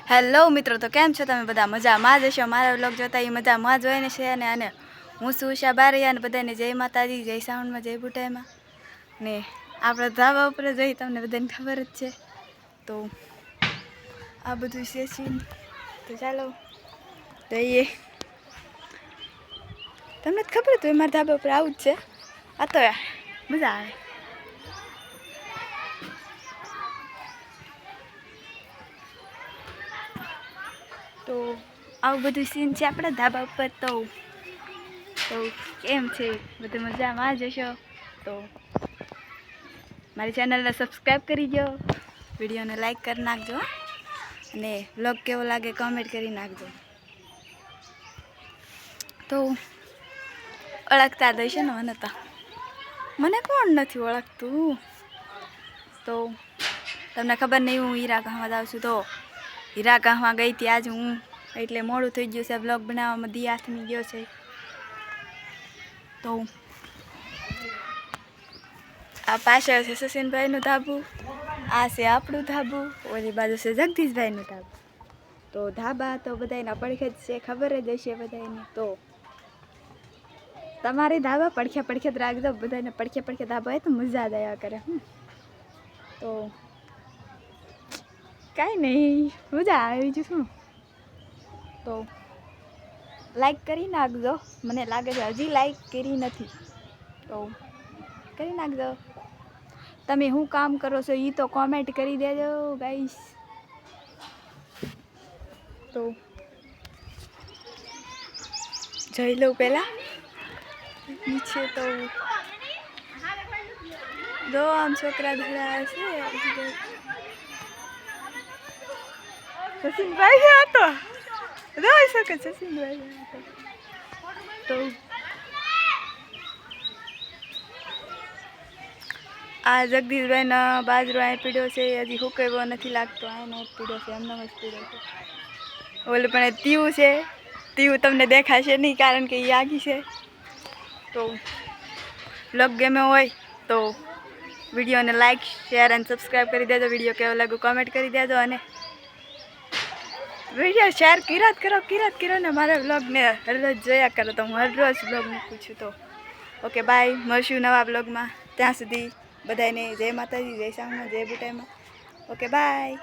Hello મિત્રો, તો કેમ છો તમે બધા? મજામાં જ હશો. મારા વ્લોગ જોતા એ મજામાં જ હોય ને છે. અને હું છું ઉષા બારૈયા અને બધાને જય માતાજી, જય સાવણમાં, જય બુટાઈમાં. ને આપણે ધાબા ઉપર જઈ, તમને બધાને ખબર જ છે. તો આ બધું છે સીન. તો ચાલો જઈએ. તમને જ ખબર હતું મારા ધાબા ઉપર આવું જ છે. આ તો મજા આવે. તો આવું બધું સીન છે આપણા ધાબા ઉપર. તો કેમ છે બધું મજામાં જ હશો? તો મારી ચેનલને સબસ્ક્રાઈબ કરી દો, વિડીયોને લાઈક કરી નાખજો અને વ્લોગ કેવો લાગે કમેન્ટ કરી નાખજો. તો ઓળખતા દઈશ ને મને? તો મને કોણ નથી ઓળખતું? તો તમને ખબર નહીં, હું હીરા ગામમાં જાઉં છું. તો હીરા ગામમાં ગઈ હતી આજ હું, એટલે મોડું થઈ ગયું છે. બ્લોગ બનાવવામાં દી હાથમી ગયો છે. તો આ પાછળ છે સચિનભાઈનું ધાબું, આ છે આપણું ધાબું, ઓલી બાજુ છે જગદીશભાઈનું ધાબું. તો ધાબા તો બધાના પડખે જ છે, ખબર જ હશે બધાને. તો તમારે ધાબા પડખે પડખે જ રાખજો. બધાને પડખે પડખે ધાબા હોય તો મજા દયા કરે. તો કાંઈ નહીં, મજા આવી જ શું. તો લાઈક કરી નાખજો. મને લાગે છે હજી લાઈક કરી નથી, તો કરી નાખજો. તમે શું કામ કરો છો એ તો કોમેન્ટ કરી દેજો ગાઈસ. તો જઈ લઉં પહેલાં નીચે. તો જો આમ છોકરા ધડા છે. સચિનભાઈ હતો, જોઈ શકે સચિનભાઈ હતો. તો આ જગદીશભાઈના બાજરો અહીં પીડ્યો છે, હજી હુકાવ્યો નથી લાગતો. આનો જ પીડ્યો છે, એમનો જ પીડ્યો છે. ઓલું પણ તીવું છે, તીવું તમને દેખાશે નહીં કારણ કે એ આગી છે. તો વ્લોગ ગમે હોય તો વિડીયોને લાઈક, શેર અને સબસ્ક્રાઈબ કરી દેજો. વિડીયો કેવો લાગ્યો કોમેન્ટ કરી દેજો અને વિડીયો શેર કિરાત કરો ને મારા વ્લોગને હરરોજ જોયા કરો. તો હું હરરોજ વ્લોગ મૂકું છું. તો ઓકે બાય, મળશું નવા વ્લોગમાં. ત્યાં સુધી બધાને જય માતાજી, જય સાવણમાં, જય બુટાઈમાં. Okay bye.